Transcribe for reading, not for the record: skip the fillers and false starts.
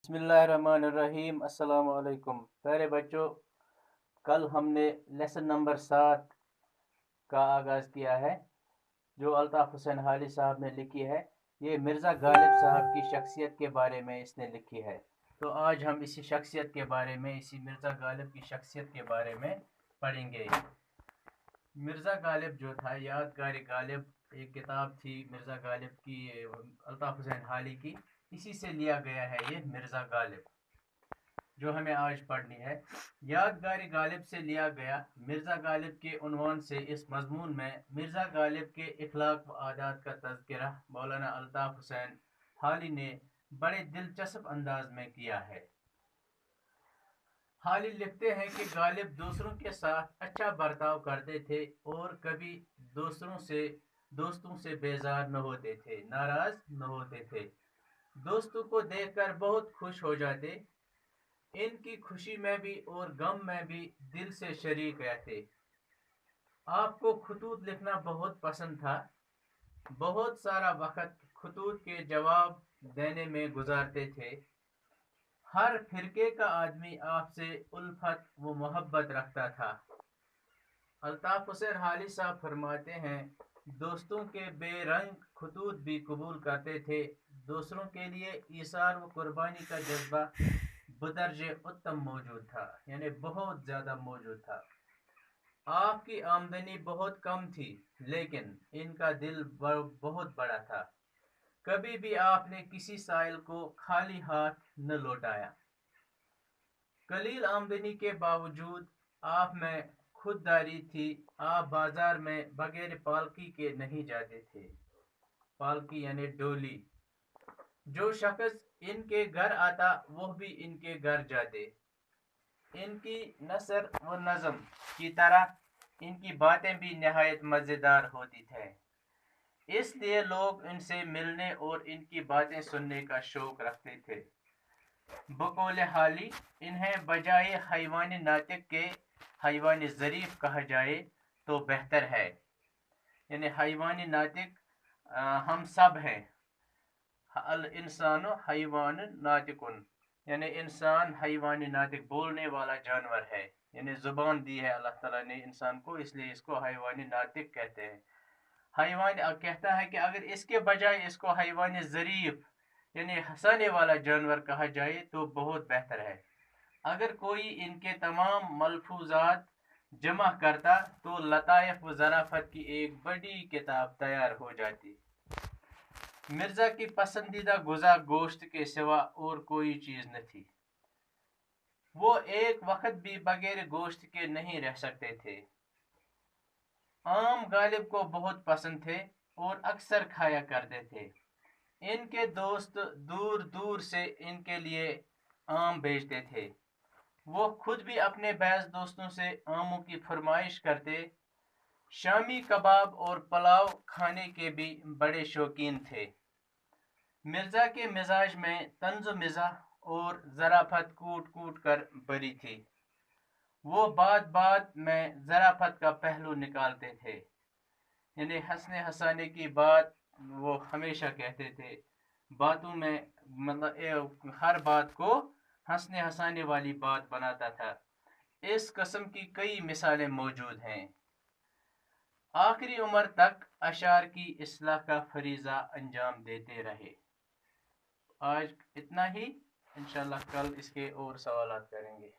बिस्मिल्लाहिर्रहमानिर्रहीम। अस्सलाम वालेकुम प्यारे बच्चों। कल हमने लेसन नंबर 7 का आगाज़ किया है जो अल्ताफ़ हुसैन हाली साहब ने लिखी है। ये मिर्ज़ा गालिब साहब की शख्सियत के बारे में इसने लिखी है। तो आज हम इसी शख्सियत के बारे में, इसी मिर्ज़ा गालिब की शख्सियत के बारे में पढ़ेंगे। मिर्ज़ा गालिब जो था, यादगार गालिब, एक किताब थी मिर्ज़ा गालिब की, अल्ताफ़ हुसैन हाली की। इसी से लिया गया है ये मिर्ज़ा गालिब जो हमें आज पढ़नी है। यादगार गालिब से लिया गया। मिर्ज़ा गालिब के उन्वान से इस मज़मून में मिर्ज़ा गालिब के इखलाक व आदात का तज़किरा मौलाना अल्ताफ़ हुसैन हाली ने बड़े दिलचस्प अंदाज में किया है। हाली लिखते हैं कि गालिब दूसरों के साथ अच्छा बर्ताव करते थे और कभी दोस्तों से बेजार न होते थे, नाराज न होते थे। दोस्तों को देखकर बहुत खुश हो जाते, इनकी खुशी में भी और गम में भी दिल से शरीक रहते। आपको खतूत लिखना बहुत पसंद था। बहुत सारा वक्त खतूत के जवाब देने में गुजारते थे। हर फिरके का आदमी आपसे उल्फत व मोहब्बत रखता था। अल्ताफ हुसैन हाली साहब फरमाते हैं, दोस्तों के बेरंग खतूत भी कबूल करते थे। दूसरों के लिए ईसार व कुर्बानी का जज्बा बदर्जे उत्तम मौजूद था, यानी बहुत ज़्यादा मौजूद था। आपकी आमदनी बहुत कम थी, लेकिन इनका दिल बहुत बड़ा था। कभी भी आपने किसी साइल को खाली हाथ न लौटाया। कलील आमदनी के बावजूद आप में खुददारी थी। आप बाजार में बगैर पालकी के नहीं जाते थे। पालकी यानी डोली। जो शख्स इनके घर आता वो भी इनके घर जाते। इनकी नसर व नज़म की तरह इनकी बातें भी निहायत मज़ेदार होती थी, इसलिए लोग इनसे मिलने और इनकी बातें सुनने का शौक रखते थे। बकौल हाली, इन्हें बजाय हैवान नातिक के हैवान ज़रीफ कहा जाए तो बेहतर है। यानी हैवान नातिक हम सब हैं। अल इंसानो हैवान नातिकुन, यानी इंसान हैवान नातिक, बोलने वाला जानवर है। यानी ज़ुबान दी है अल्लाह ताला ने इंसान को, इसलिए इसको हैवान नातिक कहते हैं। हैवान कहता है कि अगर इसके बजाय इसको हैवान ज़रीफ यानी हंसाने वाला जानवर कहा जाए तो बहुत बेहतर है। अगर कोई इनके तमाम मलफूजात जमा करता तो लताइफ व ज़राफ़त की एक बड़ी किताब तैयार हो जाती। मिर्ज़ा की पसंदीदा गुज़ा गोश्त के सिवा और कोई चीज़ न थी। वो एक वक्त भी बगैर गोश्त के नहीं रह सकते थे। आम गालिब को बहुत पसंद थे और अक्सर खाया करते थे। इनके दोस्त दूर दूर से इनके लिए आम भेजते थे। वो खुद भी अपने बैज दोस्तों से आमों की फरमाइश करते। शामी कबाब और पुलाव खाने के भी बड़े शौकीन थे। मिर्ज़ा के मिजाज में तंज़ मिज़ाह और ज़राफ़त कूट कूट कर भरी थी। वो बात बात में ज़राफ़त का पहलू निकालते थे, यानी हंसने हंसाने की बात वो हमेशा कहते थे। बातों में मतलब हर बात को हंसने हंसाने वाली बात बनाता था। इस किस्म की कई मिसालें मौजूद हैं। आखिरी उम्र तक अशार की इस्लाह का फरीज़ा अंजाम देते रहे। आज इतना ही। इंशाल्लाह कल इसके और सवालात करेंगे।